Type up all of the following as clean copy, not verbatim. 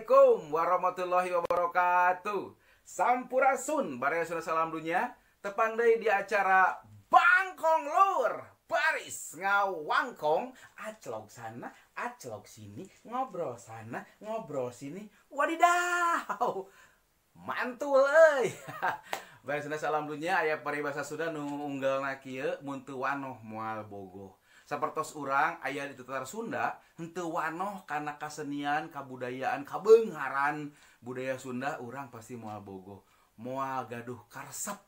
Assalamualaikum warahmatullahi wabarakatuh. Sampurasun, baraya sudah salam dunia. Tepang deui di acara Bangkong Lur. Baris ngawangkong, aclok sana, aclok sini, ngobrol sana, ngobrol sini. Wadidaw, mantul euy. Baraya sudah salam dunia, aya paribasa sudah nu unggalna kieu mun teu wanoh moal bogoh. Sapertos urang aya di Tatar Sunda henteu wanoh kana kasenian, kabudayaan, kabeungharan budaya Sunda, urang pasti moal bogoh, moal gaduh karesep.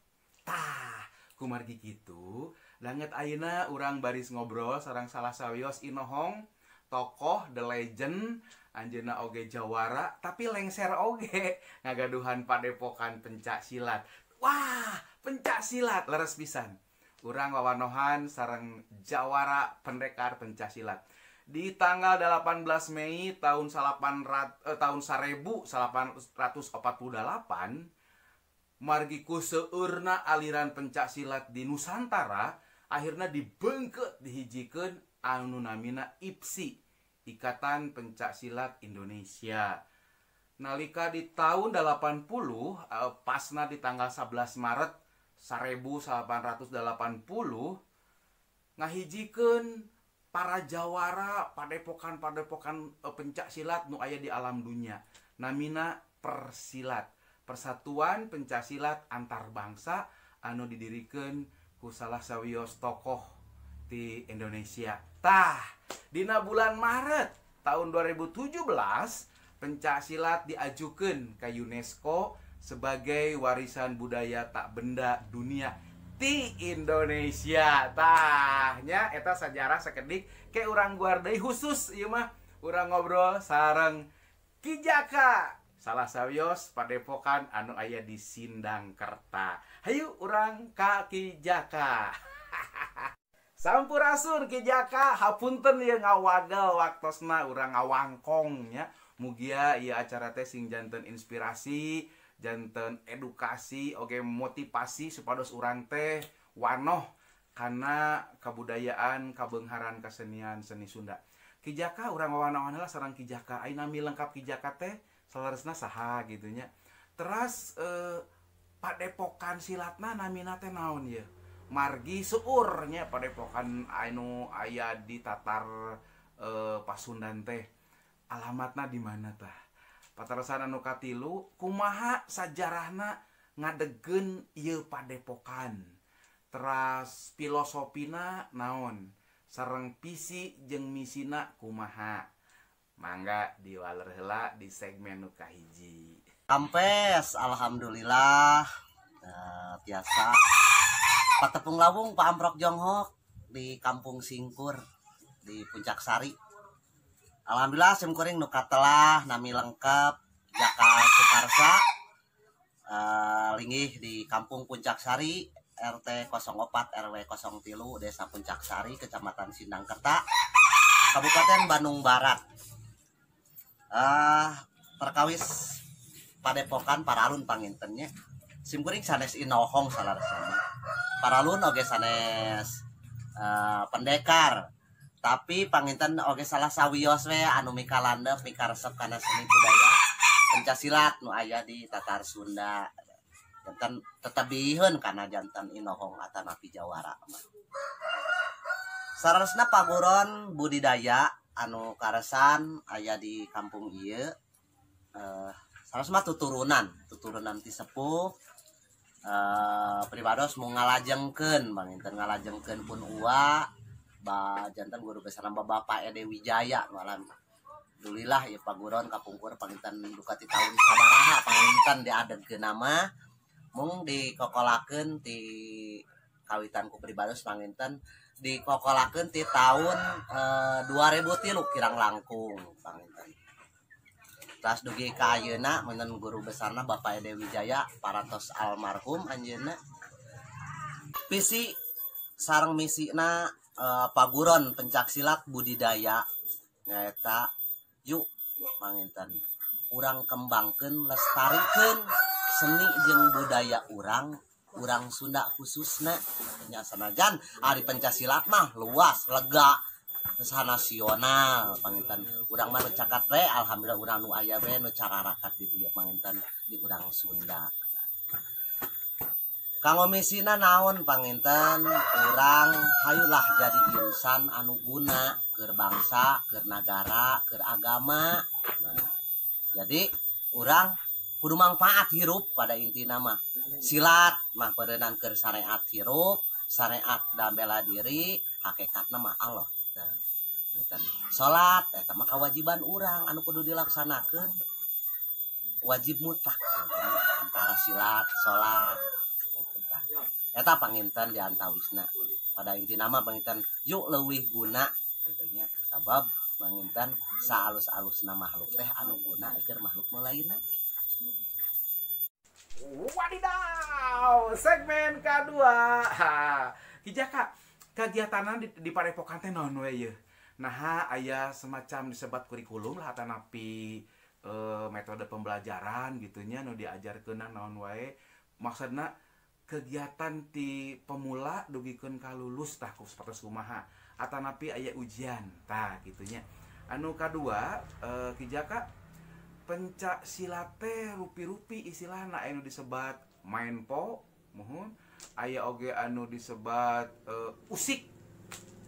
Tah, kumargi kitu, langet ayeuna urang baris ngobrol sareng salah sawios inohong tokoh the legend, anjeunna oge jawara tapi lengser oge ngagaduhan padepokan pencak silat. Wah, pencak silat leres pisan. Urang wawanohan sareng jawara pendekar pencaksilat di tanggal 18 Mei tahun 1848 margi ku seueurna aliran pencaksilat di Nusantara akhirnya dibeungkeut dihijikeun anu namina IPSI, Ikatan Pencaksilat Indonesia. Nalika di tahun 80 pasna di tanggal 11 Maret 1880 ngahijikeun para jawara padepokan-padepokan pencak silat nu aya di alam dunia. Namina Persilat, Persatuan Pencak Silat Antar Bangsa anu didirikeun ku salah sawios tokoh di Indonesia. Tah, dina bulan Maret tahun 2017 pencak silat diajukeun ka UNESCO sebagai warisan budaya tak benda dunia di Indonesia. Tahnya eta sejarah sakedik ke urang guardai khusus ieu mah urang ngobrol sareng Ki Jaka, salah sawios padepokan anu aya di Sindangkerta. Hayu urang ka Ki Jaka. Sampurasun Ki Jaka, hapunten ieu ngawagel waktosna urang ngawangkong nya. Mugia ieu acara teh sing janten inspirasi, janten edukasi, oge motivasi supados urang teh wanoh karena kabudayaan, kabeungharan, kesenian seni Sunda. Ki Jaka urang wawanohan heula sareng Ki Jaka. Ayeuna nami lengkap Ki Jaka teh salaresna saha gitu nya. Teras padepokan silatna namina teh naon ye? Margi seueur nya padepokan anu aya di Tatar Pasundan teh. Alamatna di mana tah? Patarosan anu katilu, kumaha sajarahna ngadegkeun ieu padepokan. Teras filosofina naon? Sareng visi jeung misina kumaha? Mangga diwaler heula di segmen nu kahiji. Kampes, alhamdulillah. Biasa patepung lawung Pak Amprok Jonghok di Kampung Singkur di Puncak Sari. Alhamdulillah simkuring nu katelah nami lengkap Jaka Suparsa, linggih di Kampung Puncak Sari, RT 04 RW 03 Desa Puncak Sari, Kecamatan Sindangkerta, Kabupaten Bandung Barat. Perkawis padepokan Paralun pangintennya. Simkuring sanes inohong salaresna. Paralun oge sanes pendekar. Tapi panginten oge salah sawios we anu mikalandep mikaresep kana seni budaya pencasilat nu aya di Tatar Sunda. Janten tetebihun kana janten inohong atanapi jawara. Sararesna paguron budidaya anu karesan aya di kampung ieu. Saresna tuturunan ti sepuh. Pribados mau ngalajengkeun panginten ngalajengkeun pun uwa. Jantan guru besar Bapak Ede Wijaya malam. Alhamdulillah ya paguron kapungkur panginten dukati tahun sabaraha panginten diadegkeun nama mung dikokolakeun ti kawitan ku pribados panginten dikokolakeun ti tahun 2003 kirang langkung panginten. Tas dugi ka ayeuna munten guru besarna Bapak Ede Wijaya parantos almarhum anjeunna. Visi sareng misina paguron pencak silat budidaya nyaeta yuk panginten urang kembangkeun lestarikeun seni jeung budaya urang Sunda khususna nya sanajan ari pencak silat mah luas lega nasional panginten urang mah cakat we alhamdulillah urang nu aya we nu cararakat di dieu panginten di urang Sunda. Kanggo misina naon panginten urang hayulah jadi insan anu guna keur bangsa, keur nagara, keur agama. Nah, jadi urang kudu manfaat hirup pada intina mah. Silat mah berenang keur syariat hirup, syariat dan bela diri, hakikatna mah Allah. Salat eta mah kewajiban urang anu kudu dilaksanakeun. Wajib mutlak antara silat, salat eta panginten di antawisna pada inti nama panginten yuk leuwih guna gitunya sabab panginten saalus-alusna makhluk teh anu guna keur makhluk nu lainna. Wadidaw, segmen kedua. Kijaka kegiatan di Padepokan teh naon we ye? Nah, aya semacam disebut kurikulum lah atanapi metode pembelajaran gitunya nu diajarkeun naon wae. Maksudna kegiatan ti pemula dugikeun ka lulus tah sapertos kumaha atanapi aya ujian tah gitunya. Anu kadua kijaka pencak silat teh rupi-rupi istilahna anu disebat main po muhun aya oge anu disebat usik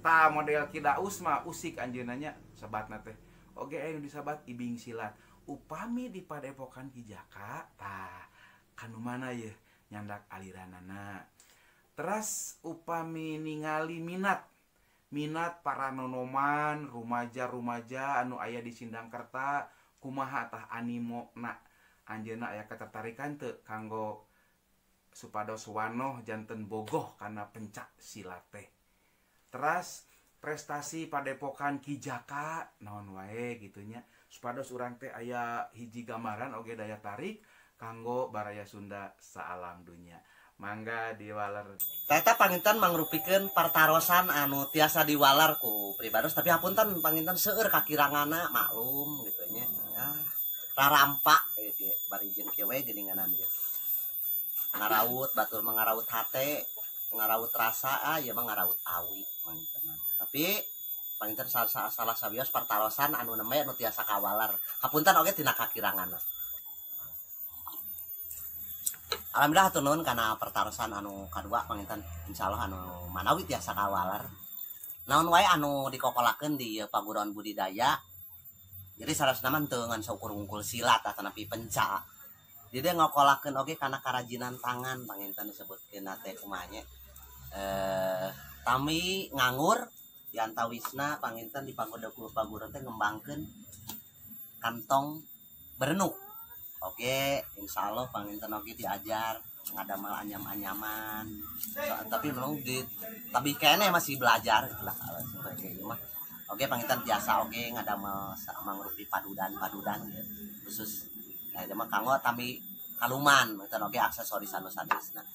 tah model kidaus mah usik anjeunna nya sebatna teh oge anu disebat ibing silat upami di Padepokan Kijaka tah kanu mana ye nyandak aliranana. Teras upami ningali minat para nonoman rumaja anu aya di Sindangkerta kumaha tah animona anjeunna aya ketertarikan teu kanggo supados wanoh janten bogoh kana pencak silat teh. Teras prestasi Padepokan Kijaka naon wae gitunya supados urang teh aya hiji gambaran oge daya tarik kanggo baraya Sunda saalam dunya. Mangga diwaler. Eta panginten mangrupikeun partarosan anu tiasa diwalar ku pribados tapi hapunten panginten seueur kakirangana maklum gitu nya. Rarampa ieu bari jeung kieu we geuninganan ieu. Ngaraut batur mangaraut hate, ngaraut rasa ieu mah ngaraut awi pangintenan. Tapi panginten salah sabios partarosan anu neme anu tiasa kawalar. Hapunten oge tina kakirangana. Alhamdulillah hatur nuhun kana pertarosan anu kadua panginten insyaallah anu manawi tiasa kawalar. Naon wae anu dikokolakeun di paguruan budidaya. Jadi sarasna mah teu ngan saukur wungkul silat atanapi penca. Jadi ngokolakeun oge kana karajinan tangan panginten disebutkeun teh kumaha nya. Tami nganggur di antawisna panginten di paguruan teh ngembangkeun kantong berenuk. Oke, insya Allah panginten oke diajar ngadamel anyam-anyaman. Tapi memang tapi kayaknya masih belajar lah seperti itu mah. Oke, panginten biasa oke ngadamel mangrupi padudan gitu. Khusus nah itu mah kanggo tami kaluman panginten oke aksesoris anu sadisna.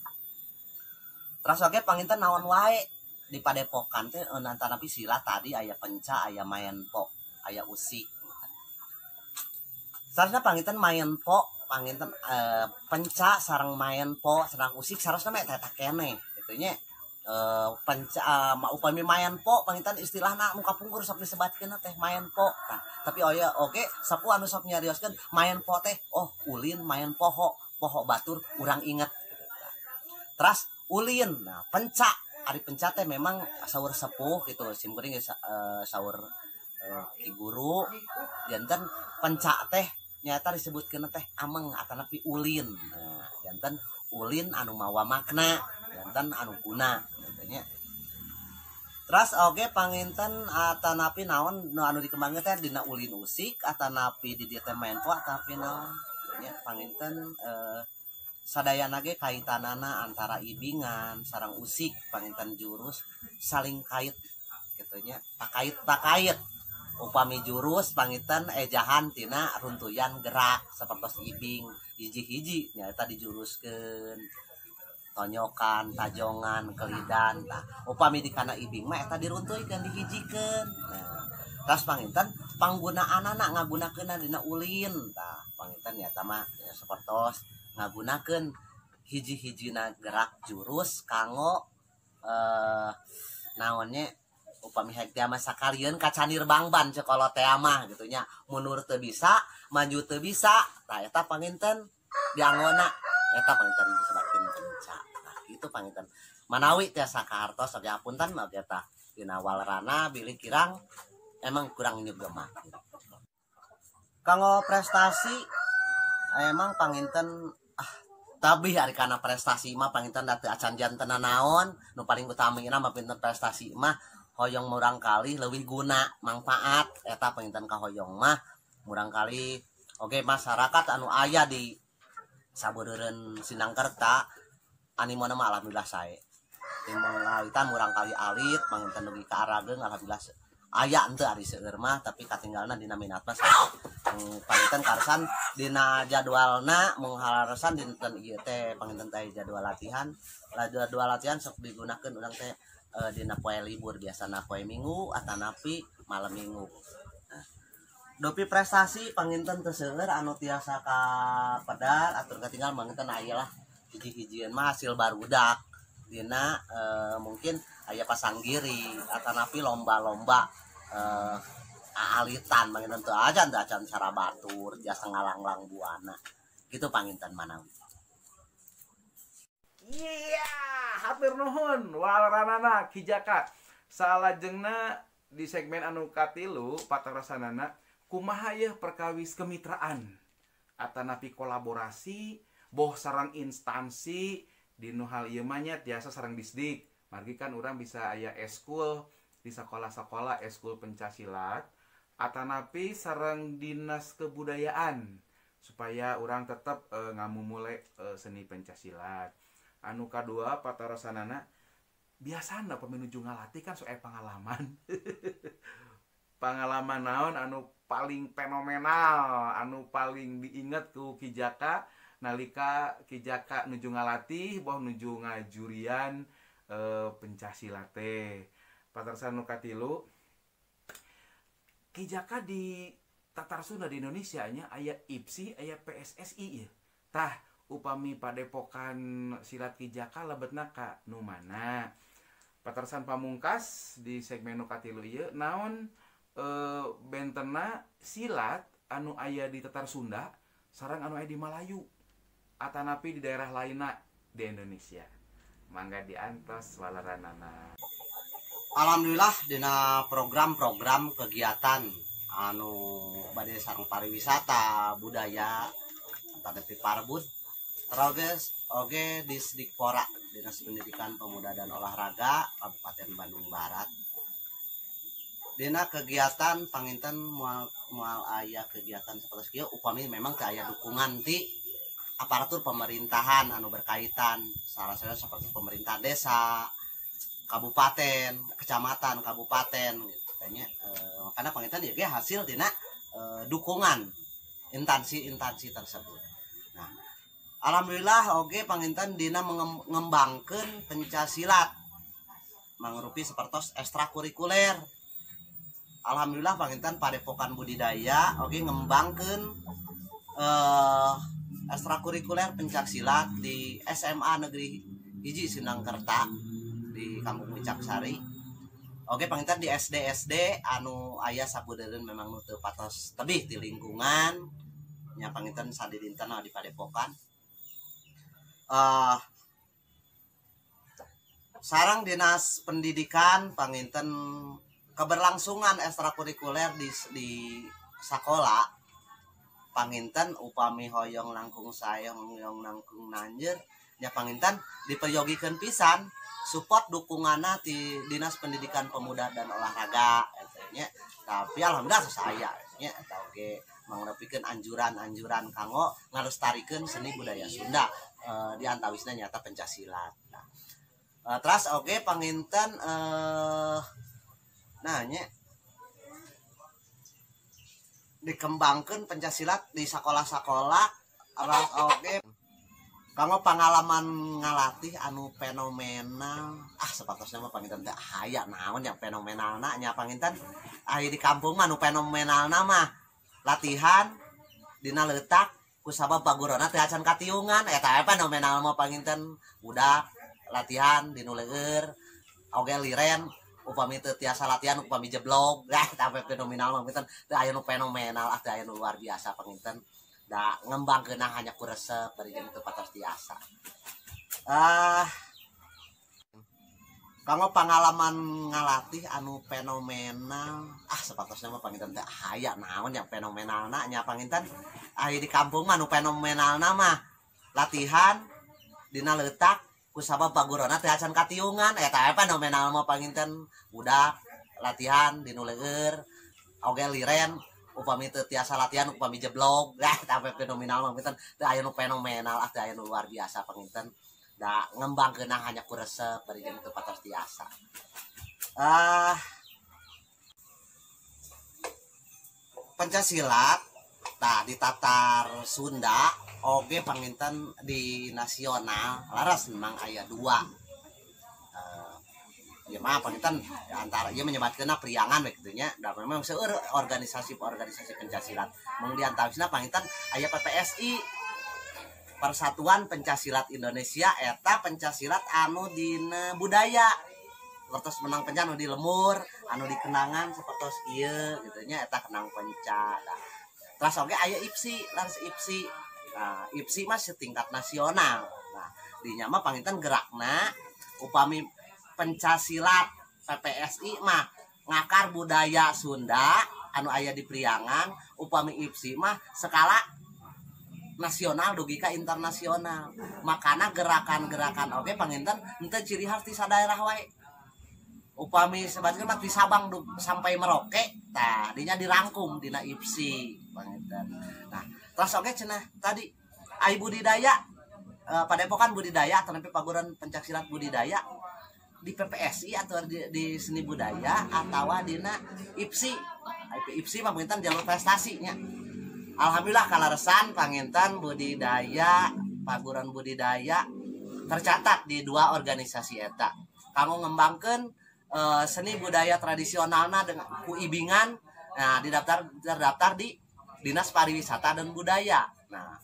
Terus oke panginten naon wae di Padepokan teh antara silat tadi aya penca, aya main po, aya usik. Sarasna panginten main po, panginten penca sareng main po, sareng usik sarasna mah eta keneh kitu nya. Penca upami main po panginten istilahna nu kapungkur sok disebatkeun teh main po. Tah, tapi oke sapu anu sok nyarioskeun main po teh oh ulin main poho batur urang inget. Terus ulin. Nah, penca ari penca teh memang saur sepuh gitu simkuring saur ki guru janten penca teh nyata disebutkeun teh ameng atanapi ulin. Nah, janten ulin anu mawa makna, janten anu guna katanya. Terus oge panginten atanapi naon nu anu dikembangkeun teh dina ulin usik atanapi di dieu teh main po atapi naon nya panginten sadayana ge kaitanana antara ibingan sareng usik panginten jurus saling kait kitu nya takait upami jurus panginten ejahan tina runtuyan gerak sapertos ibing hiji-hiji nyaeta dijuruskeun tonyokan tajongan kelidan tah upami dikana ibing mah eta diruntuykeun dihijikeun. Nah terus panginten panggunaanana ngagunakeunna dina ulin tah panginten nyaeta mah ya sapertos ngagunakeun hiji-hijina gerak jurus kanggo naonnya upami hek teh mah sakalian kacanir bangban sekolah teh mah gitu nya. Mundur teu bisa, maju teu bisa, tah eta panginten dianggona eta panginten disebutkeun penca. Nah, kitu panginten. Manawi tiasa kahartos oge apunten oge tah dina walerana bilih kirang emang kurang nyugema. Kanggo prestasi emang panginten tapi hari karena prestasi mah panginten da teu acan janten naon, nu paling utamina mah pinten prestasi mah hoyong murang kali leuwih guna manfaat eta panginten ka hoyong mah murang kali oge masyarakat anu aya di sabeureureun Sindangkerta animona mah alhamdulillah sae. Timbang ngalitan murang kali alit panginten dugi ka Arageung alhamdulillah aya henteu ari seueur mah tapi katinggalna dina minat mah panginten karsan dina jadwalna mung halaresan dinten ieu teh panginten teh jadwal latihan sok digunakeun urang teh dina poe libur biasana poe Minggu atanapi malam Minggu. Dopi prestasi panginten teu seueur anu tiasa kapedar atur katinggal panginten aya lah hiji-hijieun mah hasil barudak dina mungkin aya pasanggiri atanapi lomba-lomba aalitan panginten teu acan cara batur jasa ngalanglang buana gitu panginten manawi. Iya, hatur nuhun walaranana Kijaka. Salajengna di segmen anu katilu patrasanana kumaha yeuh perkawis kemitraan atanapi kolaborasi boh sareng instansi dinu hal ieu mah nya tiasa sareng disdik. Margi kan urang bisa aya eskul di sekolah-sekolah eskul pencaksilat atanapi sareng dinas kebudayaan supaya urang tetep ngamumule seni pencaksilat. Anu kadua patarasanana biasana paminuju ngalatih kan soal pengalaman. Pengalaman naon anu paling fenomenal, anu paling diinget ku Kijaka nalika Kijaka nuju ngalatih boh nuju ngajurian pencaksilat teh. Patarasan nu katilu Kijaka di Tatar Sunda di Indonesia nya aya IPSI, aya PSSI ya. Tah upami padepokan silat Kijaka lebetna ka nu mana. Patarasan pamungkas di segmen nu katilu ieu naon bentena silat anu aya di Tatar Sunda sareng anu aya di Malayu atanapi di daerah lainna di Indonesia. Mangga diantos walaranana. Alhamdulillah dina program-program kegiatan anu bade sareng pariwisata budaya tadapi Parbud terus oge di Sidikpora Dinas Pendidikan Pemuda dan Olahraga Kabupaten Bandung Barat. Dina kegiatan panginten moal aya kegiatan sapertos kieu upami memang teu aya dukungan ti aparatur pemerintahan anu berkaitan salah satu seperti pemerintah desa, kabupaten, kecamatan, kabupaten gitu kayaknya karena panginten ya hasil dina dukungan instansi tersebut. Nah, alhamdulillah oge panginten dina mengembangkeun pencaksilat mangrupi sapertos ekstrakurikuler. Alhamdulillah panginten padepokan budidaya oge ngembangkeun ekstrakurikuler pencaksilat di SMA Negeri 1 Sindangkerta di Kampung Wicaksari. Oke panginten di SD anu aya sabeureureun memang nu teu patos tebih di lingkungan nya panginten sadidinten di padepokan. Sareng Dinas Pendidikan panginten keberlangsungan ekstrakurikuler di sekolah panginten upami hoyong langkung sayong hoyong langkung nanjeur nya panginten diperyogikeun pisan support dukunganna ti Dinas Pendidikan Pemuda dan Olahraga nya. Tapi alhamdulillah saya nya eta oge mangrepikeun anjuran-anjuran kanggo ngalestarikeun seni budaya Sunda di antawisna nyata pencaksilat. Nah, terus oge panginten nya dikembangkan pencaksilat di sekolah-sekolah oke kanggo pengalaman ngalatih anu fenomenal sepatosnya mah panginten teh aya naon yang fenomenalna nya panginten aya di kampung mah anu fenomenalna mah latihan dina leutak ku sabab bagurona teh acan katiungan eta fenomenal mah panginten budak latihan di nu leueur oge liren upami teu tiasa latihan upami jeblok tapi fenomenal mah pinten teu aya nu fenomenal teu aya nu luar biasa panginten da ngembangkeun hanya ku resep bari jeung teu patos tiasa. Kanggo pengalaman ngalatih anu fenomenal sepatosnya mah panginten teh aya naon yang fenomenalna nya panginten aya di kampung mah anu fenomenalna mah latihan dina leutak ku sabab pagurona teh acan katiungan eta fenomenal mah panginten budak latihan dinu leueur oge liren upami teu tiasa latihan upami jeblok tapi fenomenal mah panginten teu aya nu fenomenal teu aya nu luar biasa panginten da ngembangkeun hanya ku resep bari jeung teu patos tiasa. Pencaksilat tah di tatar Sunda oge panginten di nasional laras memang aya dua. Ya mah panginten antara ieu menyebatkeunna priangan we kitu nya da memang seueur organisasi pencaksilat. Mung di antawisna panginten aya PPSI Persatuan Pencaksilat Indonesia eta pencaksilat anu dina budaya sapertos menang penca anu di lemur anu di kenangan sapertos ieu kitu nya eta kenang penca. Terus oge aya IPSI laras IPSI. Nah, IPSI mah setingkat nasional. Nah, dinya mah panginten gerakna upami pencaksilat PPSI mah ngakar budaya Sunda anu aya di Priangan upami IPSI mah skala nasional dugi ka internasional. Makana gerakan-gerakan oge panginten henteu ciri khas ti sadaerah wae. Upami sebatkeun mah ti Sabang sampai Merauke tah dinya dirangkum dina IPSI panginten. Nah, terus oge cenah tadi ai budidaya padepokan budidaya atau paguran pencaksilat budidaya di PPSI atau di seni budaya atau dina IPSI. IPSI mah panginten jalur prestasinya. Alhamdulillah kalaresan panginten budidaya paguran budidaya tercatat di dua organisasi eta kanggo ngembangkeun seni budaya tradisionalna dengan ku ibingan. Nah terdaftar di Dinas Pariwisata dan Budaya. Nah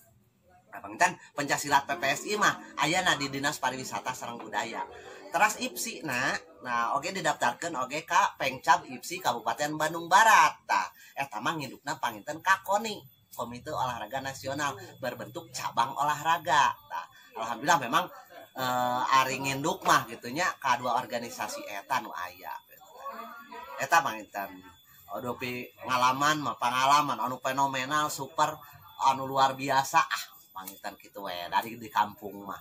panginten pencaksilat PPSI mah ayana di Dinas Pariwisata sareng Budaya. Terus IPSI nah oge didaftarkeun oge ka Pengcab IPSI Kabupaten Bandung Barat. Tah eta mah ngindukna panginten ka KONI Komite Olahraga Nasional berbentuk cabang olahraga. Nah, alhamdulillah memang ari nginduk mah gitunya kadua organisasi eta nu aya. Eta panginten odopi pengalaman anu fenomenal super anu luar biasa panginten kitu we dari di kampung mah.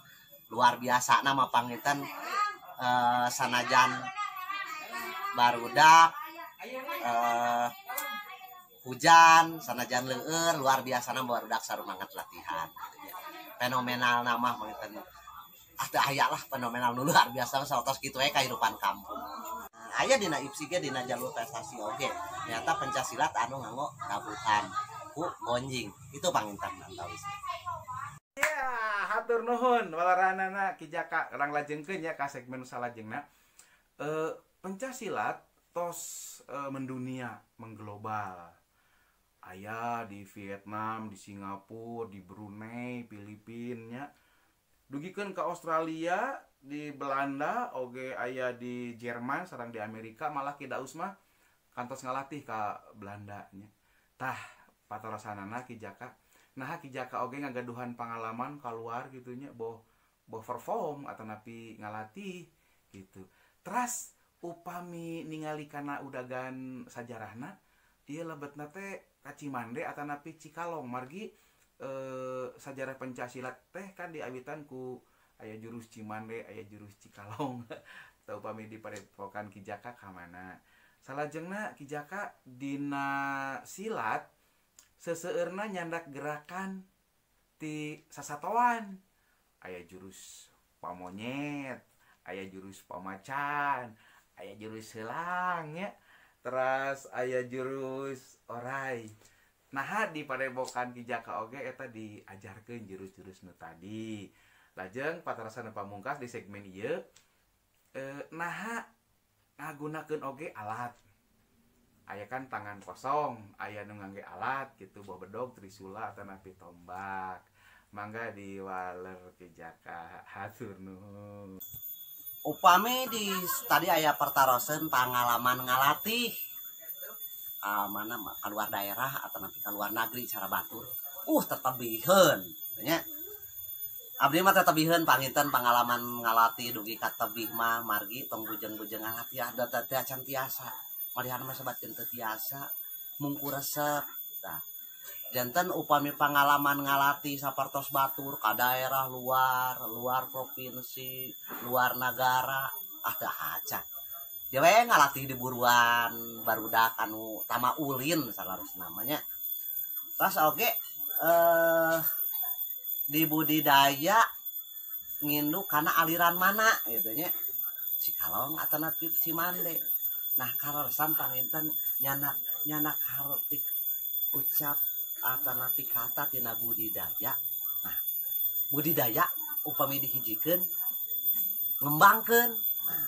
Luar biasa nama panginten sanajan barudak hujan sanajan leueur luar biasa barudak sarumangat latihan fenomenal nama panginten teu aya lah fenomenal nu luar biasa saotos kitu we kahirupan kampung. Aya dina IPSI ge dina jalur prestasi oge nyata pencaksilat anu nganggo tabuhan ku gonjing itu panginten antawis. Ya, hatur nuhun walaranana Ki Jaka urang lajengkeun nya ka segmen salajengna. Pencaksilat tos mendunia, mengglobal. Aya di Vietnam, di Singapura, di Brunei, Filipina, dugikeun ka Australia, di Belanda, oge aya di Jerman, sareng di Amerika, malah Ki Daus mah kantos ngalatih ka Belanda nya. Tah patorasanana Ki Jaka. Nah Ki Jaka oge ngagaduhan pengalaman keluar gitu nya boh perform atau napi ngalatih gitu. Terus upami ningali kana udagan sajarahna ieu lebetna teh Cimande atau napi Cikalong margi sajarah pencaksilat teh kan diawitan ku aya jurus Cimande aya jurus Cikalong teu upami di padepokan Ki Jaka ka mana salajengna Ki Jaka dina silat seseueurna nyandak gerakan ti sasatoan aya jurus pamonyet aya jurus pamacan aya jurus heulang nya terus aya jurus orai. Nah di padepokan Ki Jaka oge eta diajarkeun jurus-jurus nu tadi. Lajeng patarasana pamungkas di segmen ieu nah ngagunakeun oge alat. Aya kan tangan kosong, aya nu ngangge alat gitu boh bedog, trisula atau napi tombak. Mangga diwaler Ki Jaka hatur nuhun. upami di tadi aya pertarosan pengalaman ngalatih mana keluar daerah atau nanti keluar negeri cara batur tetabiheun nya abdi mah tetabiheun panginten pengalaman ngalatih dugi ka tebih mah margi tong bujeng-bujeng ngalatih ada teh acan tiasa malihan mah sebatkeun teu tiasa mungku resep tah janten upami pengalaman ngalatih sapertos batur ka daerah luar provinsi luar negara dah acan dia we ngalatih di buruan barudak anu tama ulin salarus namanya terus oge di budidaya ngindu karena aliran mana gitu nya Cikalong atau napi Cimande nah karosan panginten nyanak harotik ucap atau napi kata tina budidaya nah budidaya upami dihijikeun ngembangkeun nah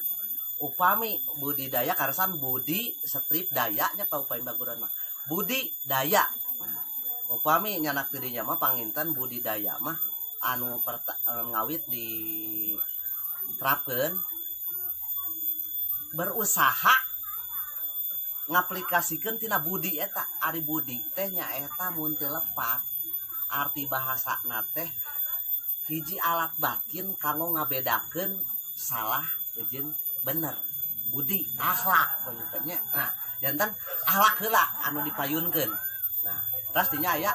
upami budidaya karasan budi strip dayanya pa upami baguran mah budidaya nah, upami nyanak tidinya mah panginten budidaya mah anu ngawit di terapkeun berusaha ngaplikasikeun tina budi eta ari budi teh nya eta mun teu lepat arti bahasana teh hiji alat batin kanggo ngabedakeun salah jeung bener budi akhlak begitu nah jantan akhlak heula anu dipayunkeun nah terus dinya aya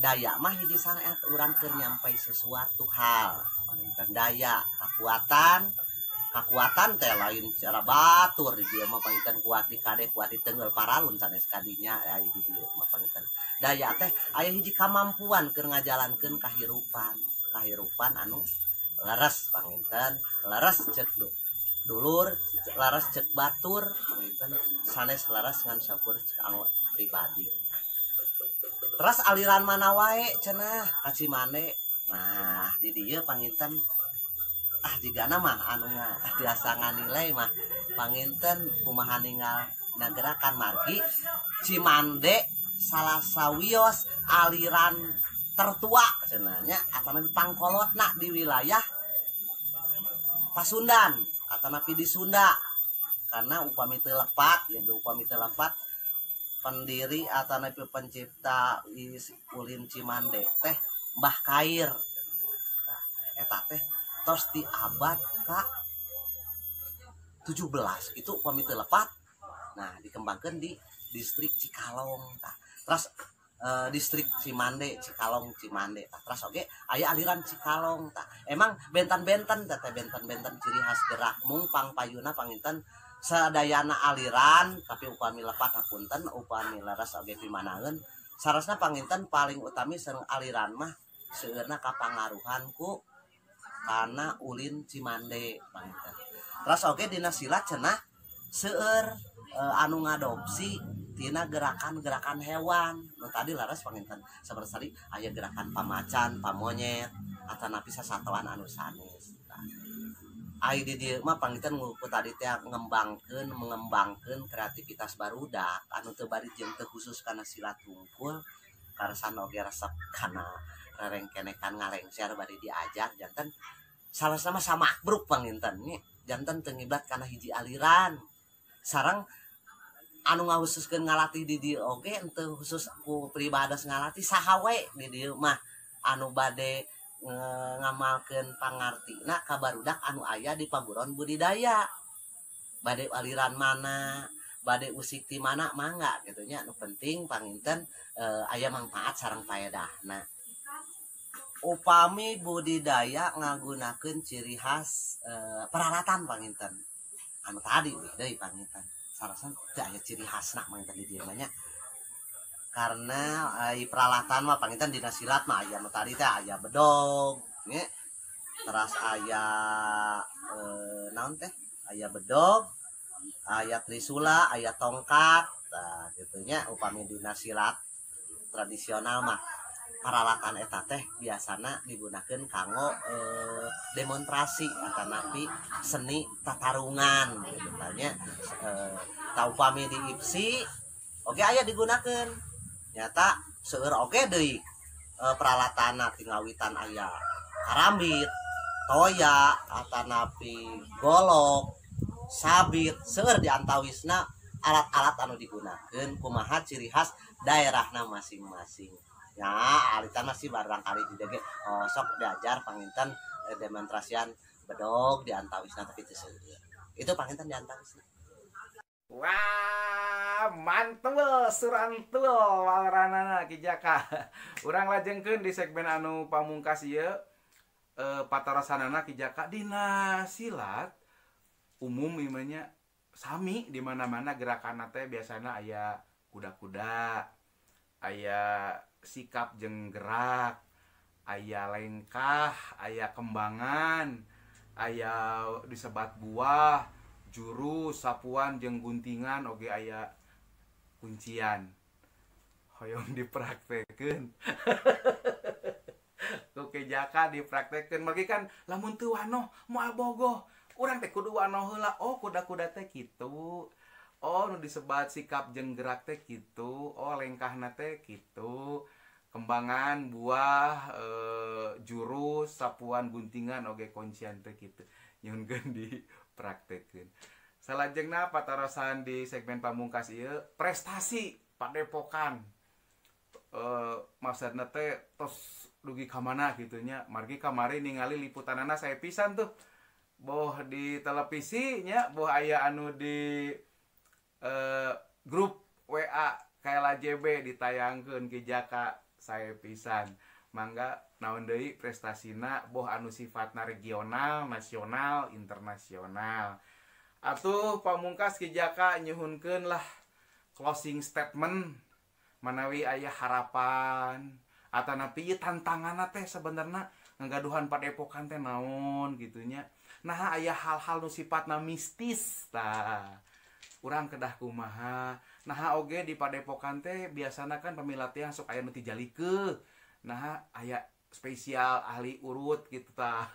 daya mah hiji syariat urang keur nyampai sesuatu hal panginten daya kekuatan teh lain cara batur di dieu mah panginten kuat di kade kuat di teungeul paralun sanes kadinya aya di dieu mah panginten daya teh aya hiji kamampuan keur ngajalankeun kahirupan anu leres panginten leres cek dulur leres cek batur panginten sanes leres ngan sakur cek anu pribadi terus aliran mana wae cenah ka Cimande nah di dieu panginten jika nama anu biasa nganilai mah panginten kumaha ninggal nagerakan margi Cimande salah sawios aliran tertua cenanya atau nabi pangkolotna di wilayah Pasundan atau nabi di Sunda karena upami teu lepat ya upami teu lepat pendiri atau nabi pencipta ulin Cimande teh Mbah Kair nah, eta teh tos di abad ka 17 itu upami teu lepat nah dikembangkan di distrik Cikalong nah, terus distrik Cimande Cikalong Cimande terus oke aya aliran Cikalong tak emang benten-benten ciri khas gerak mung pangpayuna panginten sadayana aliran tapi upami lepat hapunten upami laras oge pimanaeun sarasna panginten paling utami sareng aliran mah seueurna kapangaruhan ku kana ulin Cimande panginten terus oge dina silat cenah seueur anu ngadopsi tina gerakan hewan nu tadi laras panginten sabersari aya gerakan pamacan pamonyet atau napi sasatuan anu sanes ai di dieu mah panginten ku tadi teh mengembangkeun kreativitas barudak anu teu bari jeung teu khusus kana silat tungkul karasan oge resep kana rerengkenekan ngalengser bari diajar janten salah sama samakbruk panginten nya janten teu ngiblat kana hiji aliran sareng anu ngahususkeun ngalatih di dieu oge henteu khusus ku pribados ngalatih saha we di dieu mah anu bade ngamalkeun pangartina ka barudak anu aya di paguron budidaya bade aliran mana bade usik ti mana mangga kitu nya nu penting panginten aya manfaat sareng paedahna upami budidaya ngagunakeun ciri khas peralatan panginten anu tadi deui panginten sarasan teu aya ciri khasna mah tadi dia banyak karena peralatan mah panginten dina silat mah aya nu tadi teh aya bedog nya terus aya naon teh aya bedog aya trisula aya tongkat nah kitu nya upami dina silat tradisional mah peralatan eta teh biasana digunakeun kanggo demonstrasi atau napi seni tatarungan gitu tanya tau pami di IPSI oke aya digunakeun nyata seueur oke deui peralatan tinggal witan aya karambit toya atanapi golok sabit seueur diantawisna alat-alat anu digunakeun kumaha ciri khas daerahna masing-masing ya alitan masih barangkali di dege sok diajar panginten demonstrasian bedog diantawisna tapi teu seueur itu panginten diantawisna. Wah, mantul surantul waleranana Ki Jaka. Urang lajengkeun di segmen anu pamungkas ieu patarosanana Ki Jaka dina silat umum imanya sami di mana-mana gerakanna teh biasana aya kuda-kuda, aya sikap jeung gerak, aya lengkah, aya kembangan, aya disebat buah, jurus, sapuan jeung guntingan oge aya kuncian. Hoyong dipraktekeun. Oke Jaka dipraktekeun margi kan lamun teu wanoh moal bogoh. Urang teh kudu wanoh heula. Oh kuda-kuda teh kitu. Oh nu disebat sikap jeung gerak teh kitu. Oh lengkahna teh kitu. Kembangan, buah, jurus, sapuan, guntingan oge kuncian teh kitu. Nyunkeun dipraktekeun. Salajengna patarosan di segmen pamungkas ieu prestasi padepokan. Maksudna teh tos dugi ka mana gitunya. Margi kamari ningali liputanana saya pisan tuh. Boh di televisi nya, boh aya anu di grup WA KLJB ditayangkeun Ki Jaka saya pisan. Mangga naon deui prestasina boh anu sifatna regional, nasional, internasional. Atuh pamungkas Ki Jaka nyuhunkeun lah closing statement manawi aya harapan atanapi ieu tantanganna teh sebenarnya ngagaduhan padepokan teh naon gitunya. Nah aya hal-hal nu sifatna mistis tah. Urang kedah kumaha. Nah oge di padepokan teh biasana kan pamilatihan sok aya nu tijalikeun. Nah aya spesial ahli urut gitu tah.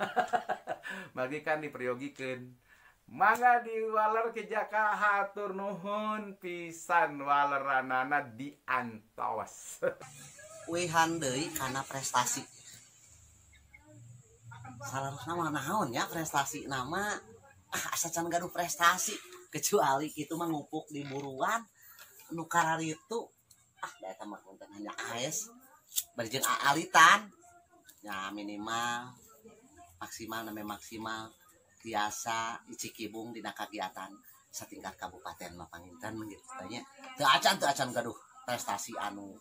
Bagi kan dipriogikeun. Mangga diwaler Ki Jaka hatur nuhun pisan waleranana diantos. Wihan deui kana prestasi. Salarosna mah naon ya prestasi nama asa can gaduh prestasi kecuali kitu mah ngupuk di buruan nu kararitu da eta mah punten hanya AS bari jeung aalitan ya minimal maksimal biasa icikibung dina kagiatan satingkat kabupaten mah panginten gitu tanya teu acan gaduh prestasi anu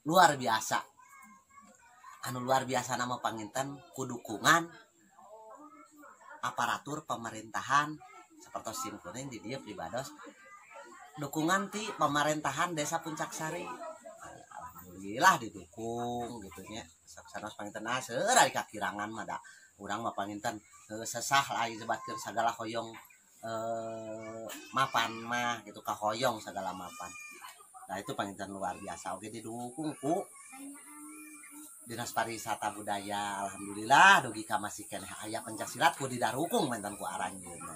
luar biasa nama panginten ku dukungan aparatur pemerintahan seperti simkuring di dia pribados dukungan ti pemerintahan desa Puncak Sari alhamdulillah didukung gitunya saksana panginten seueur ari kakirangan mah da urang mah panginten sesah lai sebatkeun sagala hoyong mapan mah gitu kahoyong sagala mapan. Nah itu panginten luar biasa oke didukung ku Dinas Pariwisata Budaya alhamdulillah dugi ka masih keneh aya pencaksilat ku didarukung mentan ku aranjeunna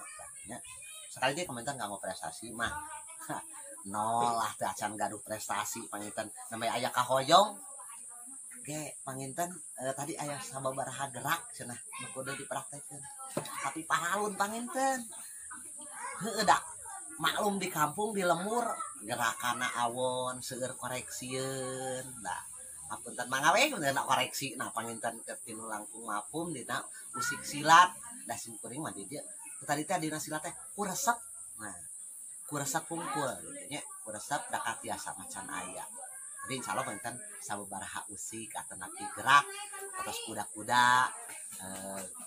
nya. Sekali dia komentar enggak mau prestasi mah. Nol lah teh acan gaduh prestasi panginten namanya aya kahoyong. Ge panginten tadi aya sababaraha gerak cenah nu kudu dipraktekeun. Tapi paralun panginten. Heueuh da maklum di kampung di lemur gerakanna awon seueur koreksieun da apunten mangawe bener koreksi nah panginten ketinu langkung mapum dina musik silat da simkuring mah di dieu tadi teh dina silat teh kuresep nah kuresep pungkul gitu nya kuresep da katiasa macan aya jadi insyaallah panginten sababaraha usik atanapi gerak atas kuda-kuda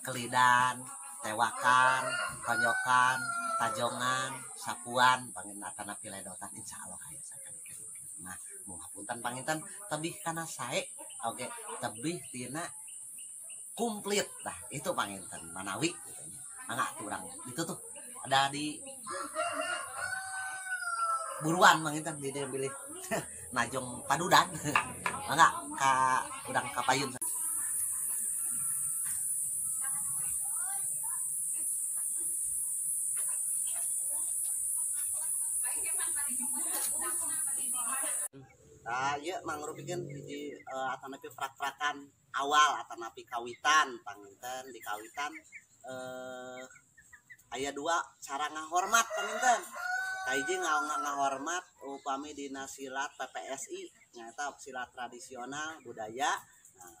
kelidan tewakan konyokan tajongan sapuan panginten atanapi ledotan insyaallah aya sakali nah ngapunten panginten tebih kana sae oge tebih tina komplit dah itu panginten manawi gitu mangga urang itu tuh ada di buruan panginten di dia pilih najong padudan mangga ka urang kapayun. Ieu mangrupikeun hiji atanapi prak-prakan awal atanapi kawitan panginten di kawitan aya dua cara ngahormat panginten. Kahiji ngahormat upami dina silat PPSI nyata silat tradisional budaya. Nah,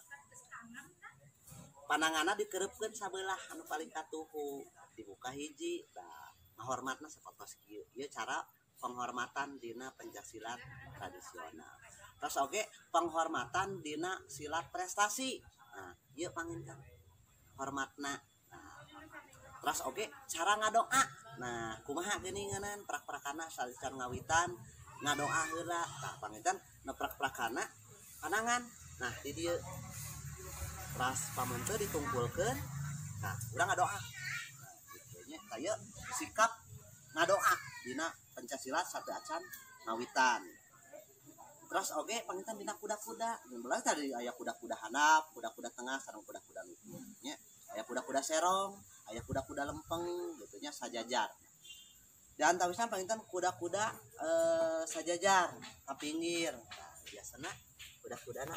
pananganna dikereupkeun sabelah anu paling katuhu dibuka hiji. Nah, ngahormatna sapertos kieu. Ieu cara penghormatan dina pencaksilat tradisional. Terus oke penghormatan dina silat prestasi. Nah, ieu panginten hormatna. Nah, terus oke cara ngadoa. Nah, kumaha geuninganan prak-prakana salican ngawitan ngadoa heula. Tah panginten neprak-prakana panangan. Nah, di dieu ras pamunteun ditungkulkeun. Nah, urang ngadoa. Nah, kitu nya taya sikap ngadoa dina pencaksilat satu acan ngawitan. Terus oke panginten dina kuda-kuda. Belah tadi aya kuda-kuda handap, kuda-kuda tengah sareng kuda-kuda leupeung nya. Aya kuda-kuda serong, aya kuda-kuda lempeng gitu nya sajajar. Di antawisna panginten kuda-kuda sajajar ka pinggir. Nah, biasana kuda-kudana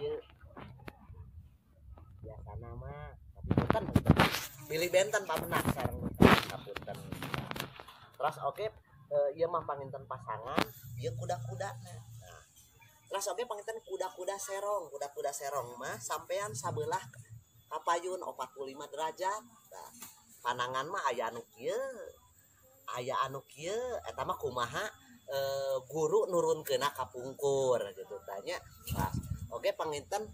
ieu biasana mah tapi punten pilih benten pamenak sareng kapunten. Terus oke ieu mah panginten pasangan, ieu kuda-kudana. Nah, terus oke panginten kuda-kuda serong. Kuda-kuda serong mah sampean sabelah kapayun 45 derajat. Nah, panangan mah aya anu kieu. Aya anu kieu eta mah kumaha guru nurunkeunna ka pungkur gitu tanya. Nah, oke panginten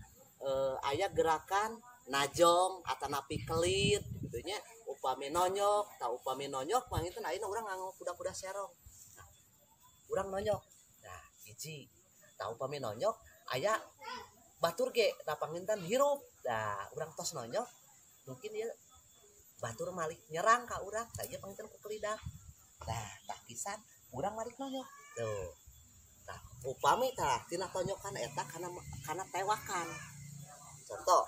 aya gerakan najong atanapi kelit gitu nya upami nonyok. Tah upami nonyok panginten ayeuna urang nganggo kuda-kuda serong. Nah, urang nonyok. Nah, hiji. Tah upami nonyok aya batur ge tah panginten hirup. Nah, urang tos nonyok mungkin ieu batur malik nyerang ka urang. Tah ieu panginten ku kelidak. Nah, tah pisan urang malik nonyok. Tuh. Nah, upami tah tina tonyokan eta kana tewakan. Contoh,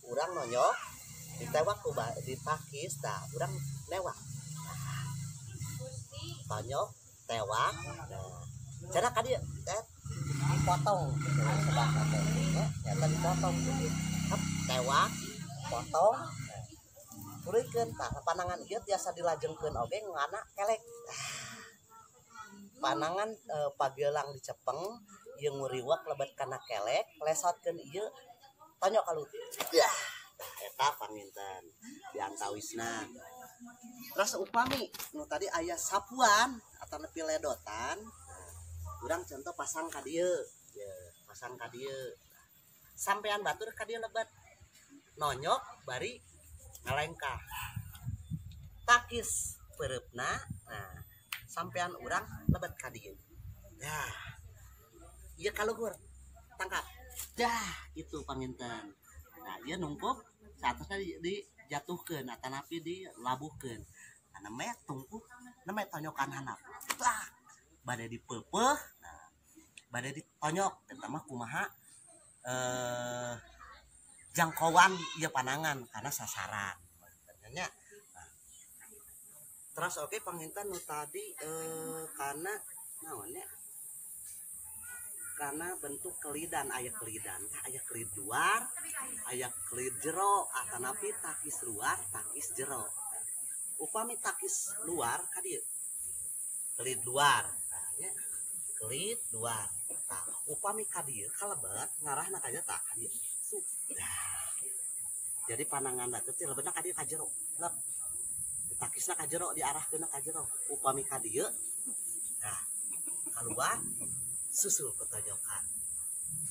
urang nonyok ditewak ku ditakis tah urang newak. Tonyok, tewak. Nah, cenah ka dieu dipotong sebelah mata. Nyata dipotong tewak, potong. Turikeun tah panangan ieu tiasa dilajengkeun oge ngana kelek. Panangan pageulang dicepeng ieu nguriwek lebet kana kelek lesotkeun ieu tonyok kalut. Tah eta panginten diantawisna. Terus upami nu tadi aya sapuan atau nepi ledotan, urang contoh pasang ka dieu. Pasang ka dieu. Sampean batur ka dieu lebet. Nonyok bari ngalengkah. Takis pereupna. Nah, sampean urang lebet ka dieu. Dah. Ieu kaluhur. Tangkap. Dah, itu panginten. Nah, ieu nungkuk saatosna dijatuhkeun atanapi dilabuhkeun. Anu meh tungkuk namanya tonyokan handap. Dah. Bade dipeupeuh. Nah, bade ditonyok eta mah kumaha jangkauan ieu panangan karena sasaran. Nya. Nah, terus oke panginten nu tadi kana naon nya? Karena bentuk kelidan aya kelidan, aya kelid luar, aya kelid jero, atanapi takis luar, takis jero. Upami takis luar ka dieu. Kelid luar. Nah, nya. Kelid luar. Nah, upami ka dieu kalebet ngarahna ka tah ka dieu. Jadi pananganna teh lebetna ka dieu ka jero. Lep. Ditakisna ka jero diarahkeunna ka jero. Upami ka dieu. Nah, kaluar susul petonyokan.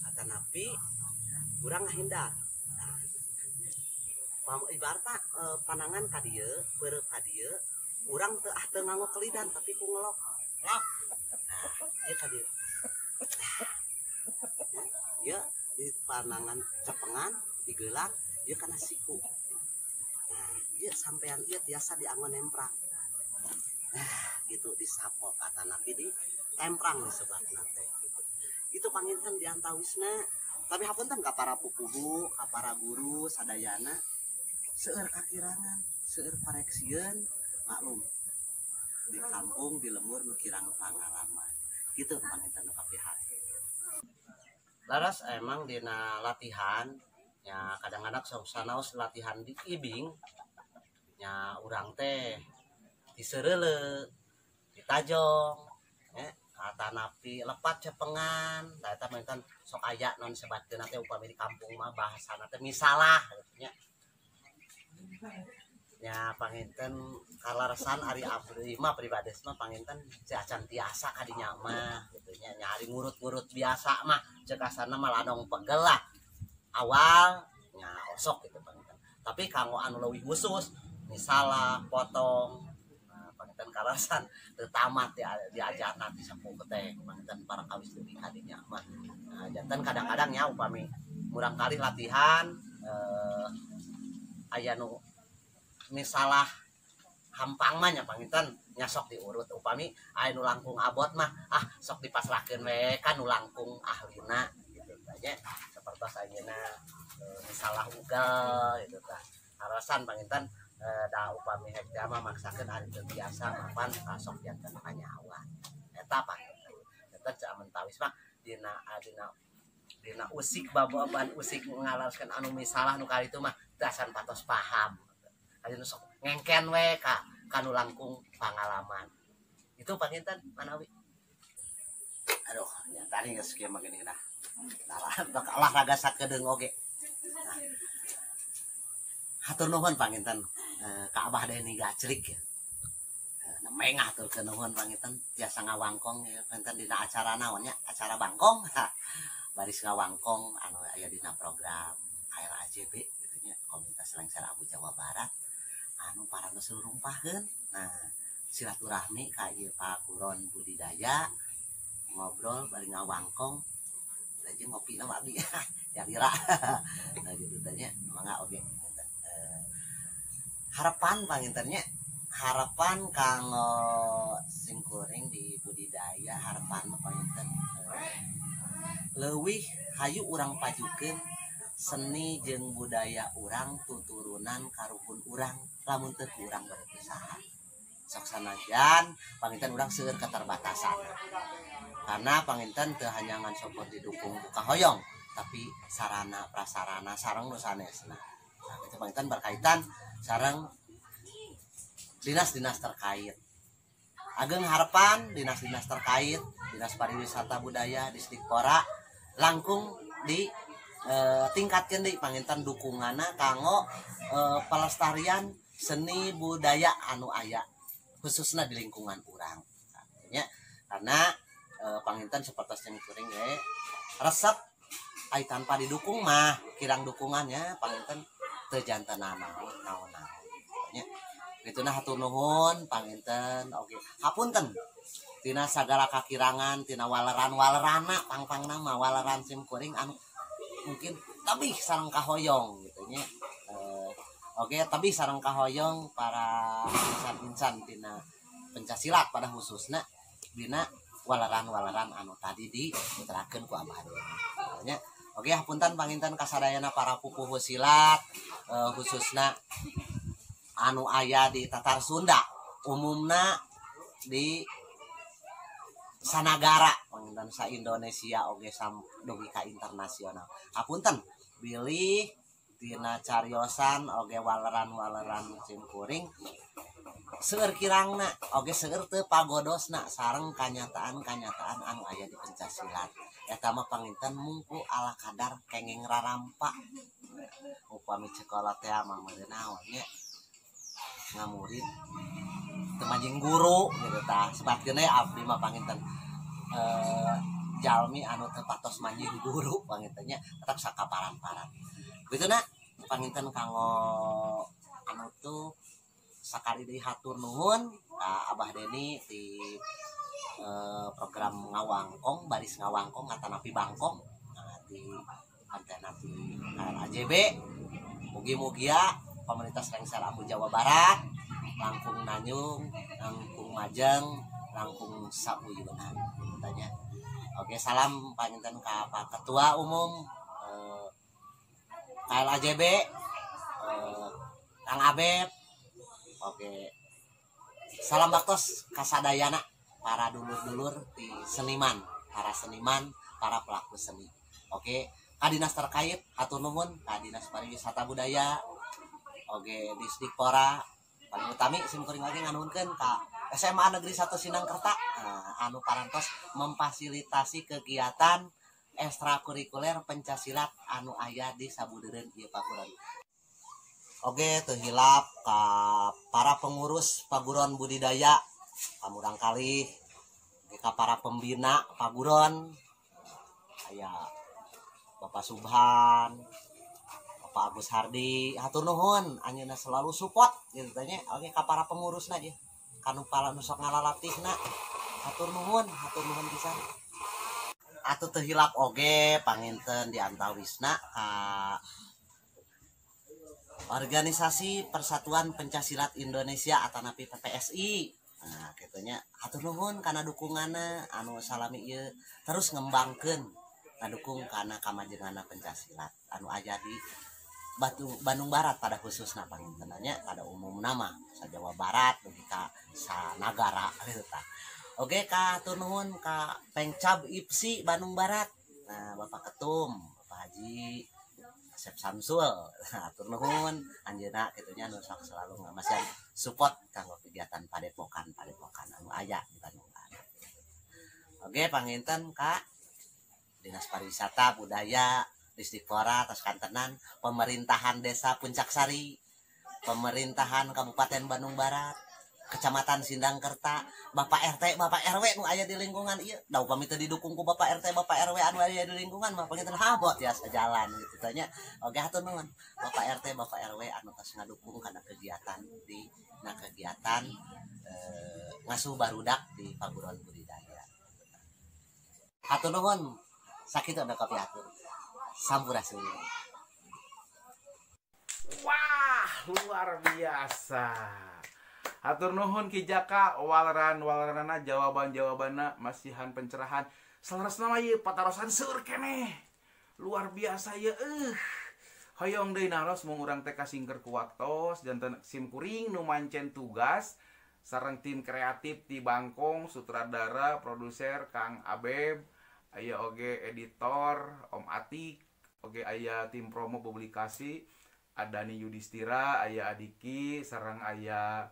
Atanapi urang ngahindar. Nah, ibaratna panangan ka dieu, peureup ka dieu, urang teu nganggo kelidan tapi ku ngelok. Lak. Nah, ieu ka dieu. Ieu di panangan cepengan digeulak ieu kana siku. Nah, ieu sampean ieu tiasa dianggo nemprang. Nah, gitu disapol atanapi di temprang disebutna teh gitu. Itu panginten diantawisna. Tapi hapunten ka para pupuhu, ka para guru sadayana seueur kakirangan, seueur koreksieun maklum. Di kampung di lembur nu kirang pangalaman. Gitu panginten nu kapihak. laras emang dina latihan ya kadang-kadang sanaos latihan di ibing nya urang teh disereule ditajong ya kata napi lepat cepengan eta meureun sok aya non sebatkeun teh upami di kampung mah bahasana teh misalah nya nya panginten kalarasan ari abdi mah pribades mah panginten acan tiasa kadinya mah gitu nya nyari ngurut-ngurut biasa mah ceuk asana mah ladong pegel lah awal nya osok gitu panginten tapi kanggo anu leuwih khusus misalah potong panginten kalarasan teu tamat diajarna ti sapupu teh panginten para kawis leuwih kadinya mah janten kadang-kadang nya upami murang kali latihan aya nu misalah hampang mah nya panginten nya sok diurut upami aya nu langkung abot mah sok dipasrahkeun we ka nu langkung ahlina gitu aja sapertos ayeuna misalah ugal gitu tah alasan panginten da upami hekti mah maksakeun ari teu biasa mapan sok janten panyawan eta panginten eta cak mentawis mah dina usik baboban usik ngalaraskeun anu misalah nu kali itu mah dasan patos paham anu sok ngengken we ka kanu langkung pangalaman itu panginten manawi aduh nya tadi geus kieu mah geuning dah olahraga sakedeung oge nah, hatur nuhun panginten ka Abah Deni Gacrik ya mengah tuh ke nuhun panginten tiasa ngawangkong ya panginten dina acara naon nya acara bangkong baris ngawangkong anu aya dina program KLAJB gitu nya Komunitas Lengser Abu Jawa Barat anu para nurumpaheun nah silaturahmi ka ieu Pak Kuron budidaya ngobrol bari ngawangkong lagi ngopi na abdi ya dira nah gitu tanya mangga oge harapan pangintennya harapan kanggo singkuring di budidaya harapan panginten leuwih hayu urang pajukeun seni jeung budaya urang tuturunan karukun urang lamun teu urang berusaha sok sanajan panginten urang seueur keterbatasan karena panginten teu hanya ngan sopot didukung buka hoyong tapi sarana prasarana sareng nu sanesna nah itu panginten berkaitan sareng dinas-dinas terkait ageng harapan dinas-dinas terkait dinas pariwisata budaya Disdikpora langkung di tingkatkeun deui panginten dukunganna kanggo pelestarian seni budaya anu aya khususna di lingkungan urang nya karena panginten sapertos jeung kuring we resep ai tanpa didukung mah kirang dukungannya panginten teu jantenan naon nya kituna hatur nuhun panginten oge hapunten tina sagala kakirangan tina waleran-walerana pang-pangna mah waleran sim kuring anu mungkin tapi sareng kahoyong gitu nya oke tapi sareng kahoyong para insan-insan dina pencaksilat pada khususna dina waleran-waleran anu tadi diterakeun ku Abah Deni nya oke hapunten panginten kasadayana para pupuh silat khususna anu aya di Tatar Sunda umumna di sanagara panginten sa Indonesia oge dugi ka internasional hapunten bilih tina cariosan oge waleran-waleran cimkuring seueur kirangna oge seueur teu pagodosna sareng kanyataan-kanyataan anu aya di pencaksilat eta mah panginten mungku ala kadar kenging rarampa upami sekolah teh mah meureun naon nya ngamurid temajing guru gitu tah sebatkeun abdi mah panginten jalmi anu teu patos manjing guru pangintennya tetap sakaparan-paran bituna panginten kanggo anu tuh sakali deui hatur nuhun ka Abah Deni di program ngawangkong baris ngawangkong ngatanapi bangkong di antanapi KLAJB mugi-mugia Komunitas Lengser Abu Jawa Barat langkung Nanyung langkung Majeng langkung Sabuyunan tanya oke salam panginten ka Pak Ketua Umum KLAJB Kang Abeb oke salam baktos kasadayana para dulur-dulur di seniman para pelaku seni Oke, ka dinas terkait atur nuhun ka dinas pariwisata budaya oge Disdikpora paling utami simkuring oge nganuhunkeun ka SMA Negeri 1 Sinangkerta anu parantos memfasilitasi kegiatan ekstrakurikuler pencasilat anu aya di sabudeureun ieu paguron. Oge teu hilap ka para pengurus paguron budidaya kamurang kalih ka para pembina paguron aya Bapak Subhan, Bapak Agus Hardi, hatur nuhun anjeunna selalu support gitu tanya. Oke ka para pengurusna ieu. Kanu pala nu sok ngalalatihna. Hatur nuhun pisan. Atuh teu hilap oge panginten di antawisna ka Organisasi Persatuan Pencasilat Indonesia atanapi PPSI. Nah, kitunya hatur nuhun kana dukunganna anu salami ieu terus ngembangkeun ngadukung kana kamajenganna pencasilat anu aya di Bandung Barat pada khususna pangintenanya pada umum nama sa Jawa Barat dugi ka sanagara eta. Oge ka hatur nuhun ka Pengcab IPSI Bandung Barat. Nah, Bapak Ketum, Bapak Haji Asep Samsul. Hatur nuhun anjeunna kitunya anu sok selalu ngamasian support kanggo kegiatan padepokan anu aya di Bandung Barat. Oge panginten ka Dinas Pariwisata Budaya Disdikpora atas kantenan pemerintahan Desa Puncak Sari, pemerintahan Kabupaten Bandung Barat, Kecamatan Sindangkerta, Bapak RT, Bapak RW nu aya di lingkungan ieu. Da upami teu didukung ku Bapak RT, Bapak RW anu aya di lingkungan mah panginten habot ya sajalan gitu tanya. Oge hatur nuhun Bapak RT, Bapak RW anu tos ngadukung kana kegiatan ngasuh barudak di paguron budidaya. Hatur nuhun sakitu ada kopi atur sampurasun. Wah, luar biasa. Hatur nuhun Ki Jaka walaranana jawabanna masihan pencerahan salerosna mah ieu patarosan seur keneh. Luar biasa ya hoyong deui naros mung urang teh kasingker ku waktos janten simkuring nu mancen tugas sareng tim kreatif di Bangkong, sutradara, produser Kang Abeb, aya oge editor Om Atik, oge aya tim promo publikasi Adani Yudhistira, aya Adiki, sareng aya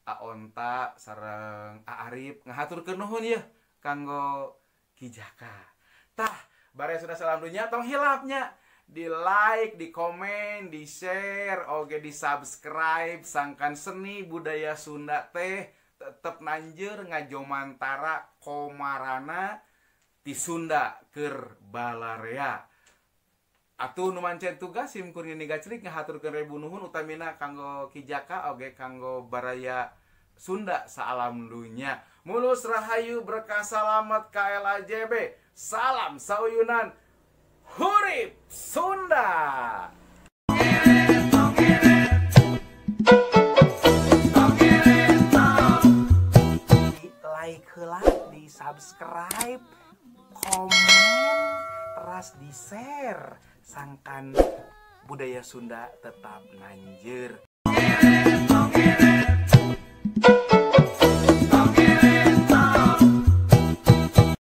Aonta, sareng Arif. Ngahaturkeun nuhun ya kanggo Ki Jaka. Tah, bare sudah salam dunya tong hilapnya di like, di komen, di share, oge di subscribe sangkan seni budaya Sunda teh tetep nanjeur ngajomantara komarana di Sunda keur balarea. Atuh nu mancen tugas simkuring gaclik ngahaturkeun rebu nuhun utamina kanggo Ki Jaka oge kanggo baraya Sunda saalam dunya. Mulus rahayu berkah salamet KLAJB. Salam sauyunan Hurip Sunda. Like heula, di subscribe, komen, teras di share sangkan budaya Sunda tetap nanjeur.